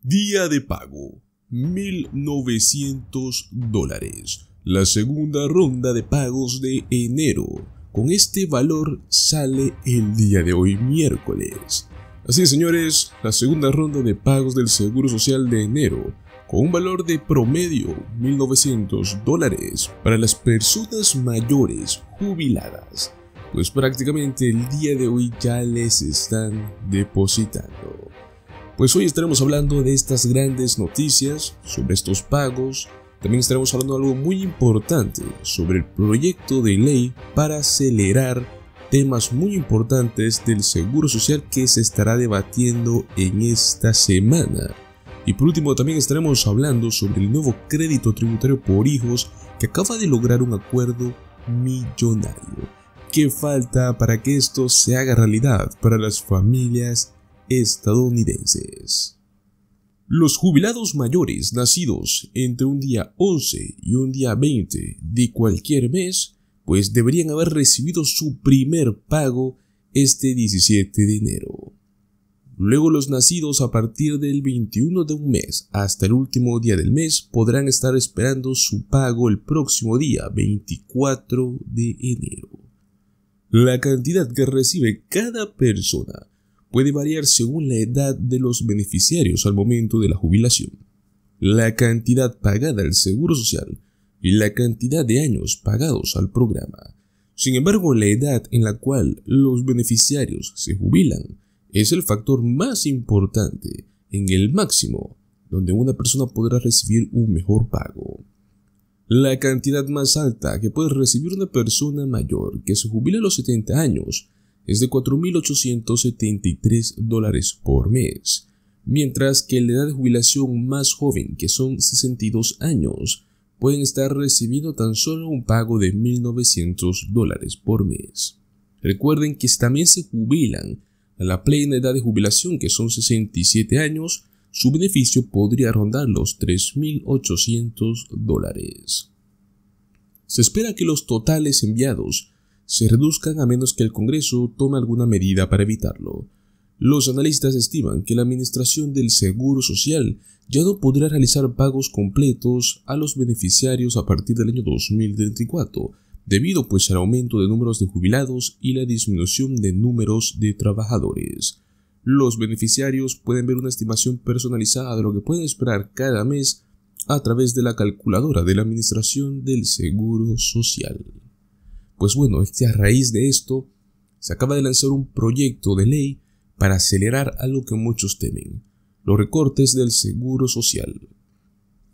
Día de pago, $1.900. La segunda ronda de pagos de enero. Con este valor sale el día de hoy, miércoles. Así es, señores, la segunda ronda de pagos del Seguro Social de enero, con un valor de promedio $1.900 para las personas mayores jubiladas. Pues prácticamente el día de hoy ya les están depositando. Pues hoy estaremos hablando de estas grandes noticias, sobre estos pagos. También estaremos hablando de algo muy importante, sobre el proyecto de ley para acelerar temas muy importantes del Seguro Social que se estará debatiendo en esta semana. Y por último también estaremos hablando sobre el nuevo crédito tributario por hijos que acaba de lograr un acuerdo millonario. ¿Qué falta para que esto se haga realidad para las familias estadounidenses? Los jubilados mayores nacidos entre un día 11 y un día 20 de cualquier mes, pues deberían haber recibido su primer pago este 17 de enero. Luego los nacidos a partir del 21 de un mes hasta el último día del mes podrán estar esperando su pago el próximo día 24 de enero. La cantidad que recibe cada persona puede variar según la edad de los beneficiarios al momento de la jubilación, la cantidad pagada al Seguro Social y la cantidad de años pagados al programa. Sin embargo, la edad en la cual los beneficiarios se jubilan es el factor más importante en el máximo donde una persona podrá recibir un mejor pago. La cantidad más alta que puede recibir una persona mayor que se jubila a los 70 años es de $4.873 por mes, mientras que la edad de jubilación más joven, que son 62 años, pueden estar recibiendo tan solo un pago de $1.900 por mes. Recuerden que si también se jubilan a la plena edad de jubilación, que son 67 años, su beneficio podría rondar los $3.800. Se espera que los totales enviados se reduzcan a menos que el Congreso tome alguna medida para evitarlo. Los analistas estiman que la administración del Seguro Social ya no podrá realizar pagos completos a los beneficiarios a partir del año 2034, debido pues al aumento de números de jubilados y la disminución de números de trabajadores. Los beneficiarios pueden ver una estimación personalizada de lo que pueden esperar cada mes a través de la calculadora de la Administración del Seguro Social. Pues bueno, es que a raíz de esto se acaba de lanzar un proyecto de ley para acelerar algo que muchos temen: los recortes del Seguro Social.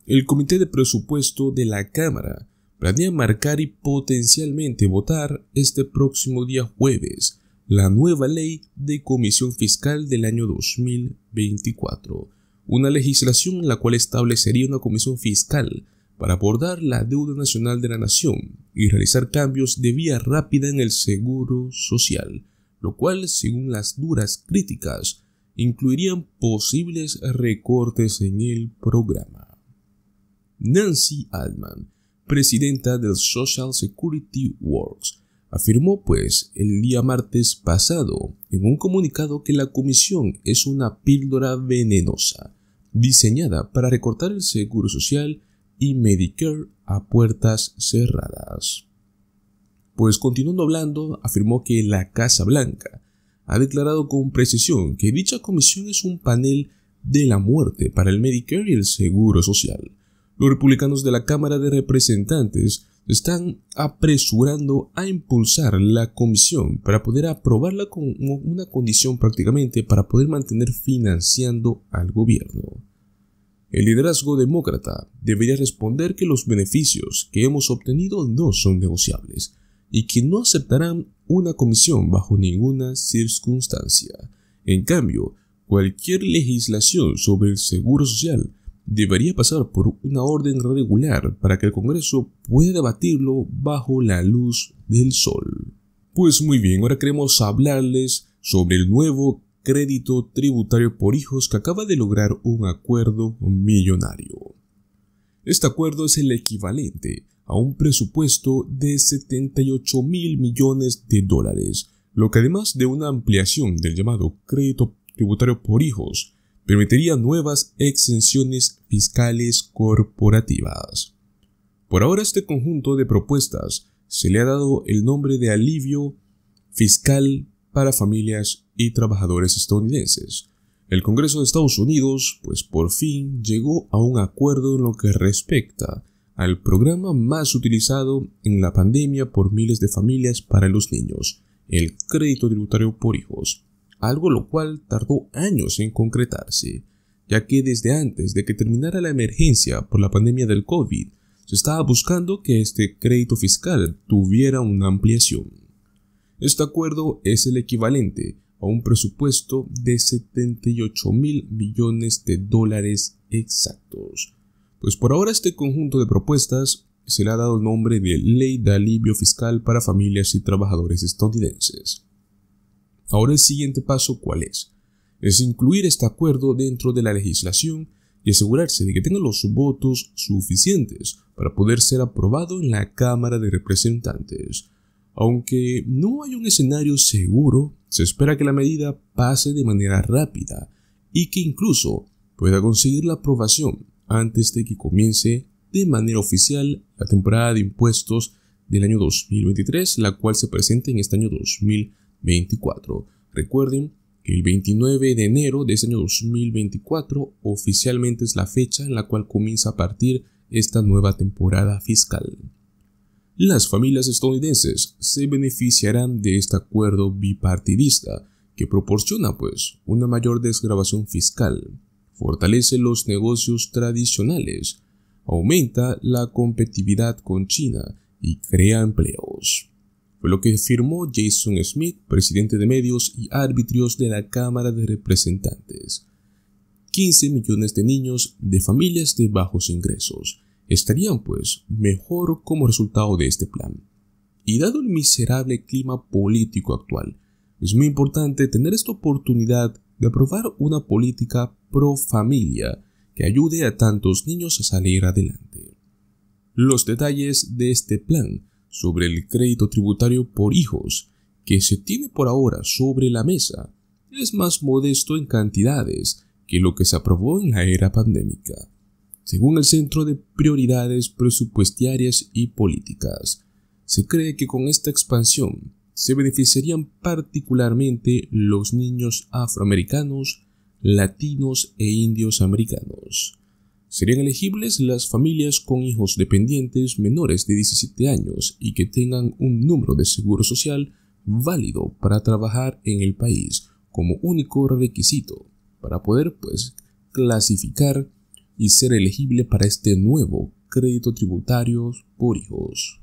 El Comité de Presupuesto de la Cámara planea marcar y potencialmente votar este próximo día jueves la nueva ley de Comisión Fiscal del año 2024, una legislación en la cual establecería una comisión fiscal para abordar la deuda nacional de la nación y realizar cambios de vía rápida en el Seguro Social, lo cual, según las duras críticas, incluirían posibles recortes en el programa. Nancy Altman, presidenta del Social Security Works, afirmó pues el día martes pasado en un comunicado que la comisión es una píldora venenosa diseñada para recortar el Seguro Social y Medicare a puertas cerradas. Pues continuando hablando, afirmó que la Casa Blanca ha declarado con precisión que dicha comisión es un panel de la muerte para el Medicare y el Seguro Social. Los republicanos de la Cámara de Representantes están apresurando a impulsar la comisión para poder aprobarla con una condición prácticamente para poder mantener financiando al gobierno. El liderazgo demócrata debería responder que los beneficios que hemos obtenido no son negociables y que no aceptarán una comisión bajo ninguna circunstancia. En cambio, cualquier legislación sobre el Seguro Social debería pasar por una orden regular para que el Congreso pueda debatirlo bajo la luz del sol. Pues muy bien, ahora queremos hablarles sobre el nuevo crédito tributario por hijos que acaba de lograr un acuerdo millonario. Este acuerdo es el equivalente a un presupuesto de $78.000 millones, lo que además de una ampliación del llamado crédito tributario por hijos, permitiría nuevas exenciones fiscales corporativas. Por ahora, este conjunto de propuestas se le ha dado el nombre de alivio fiscal para familias y trabajadores estadounidenses. El Congreso de Estados Unidos, pues por fin llegó a un acuerdo en lo que respecta al programa más utilizado en la pandemia por miles de familias para los niños, el crédito tributario por hijos, algo lo cual tardó años en concretarse, ya que desde antes de que terminara la emergencia por la pandemia del COVID, se estaba buscando que este crédito fiscal tuviera una ampliación. Este acuerdo es el equivalente a un presupuesto de $78,000 millones exactos. Pues por ahora este conjunto de propuestas se le ha dado el nombre de Ley de Alivio Fiscal para Familias y Trabajadores Estadounidenses. Ahora el siguiente paso, ¿cuál es? Es incluir este acuerdo dentro de la legislación y asegurarse de que tenga los votos suficientes para poder ser aprobado en la Cámara de Representantes. Aunque no hay un escenario seguro, se espera que la medida pase de manera rápida y que incluso pueda conseguir la aprobación antes de que comience de manera oficial la temporada de impuestos del año 2023, la cual se presenta en este año 2024. Recuerden que el 29 de enero de este año 2024 oficialmente es la fecha en la cual comienza a partir esta nueva temporada fiscal. Las familias estadounidenses se beneficiarán de este acuerdo bipartidista que proporciona una mayor desgravación fiscal, fortalece los negocios tradicionales, aumenta la competitividad con China y crea empleos. Fue lo que firmó Jason Smith, presidente de medios y arbitrios de la Cámara de Representantes. 15 millones de niños de familias de bajos ingresos estarían mejor como resultado de este plan. Y dado el miserable clima político actual, es muy importante tener esta oportunidad de aprobar una política pro familia que ayude a tantos niños a salir adelante. Los detalles de este plan sobre el crédito tributario por hijos que se tiene por ahora sobre la mesa es más modesto en cantidades que lo que se aprobó en la era pandémica. Según el Centro de Prioridades Presupuestarias y Políticas, se cree que con esta expansión se beneficiarían particularmente los niños afroamericanos, latinos e indios americanos. Serían elegibles las familias con hijos dependientes menores de 17 años y que tengan un número de seguro social válido para trabajar en el país como único requisito para poder clasificar y ser elegible para este nuevo crédito tributario por hijos.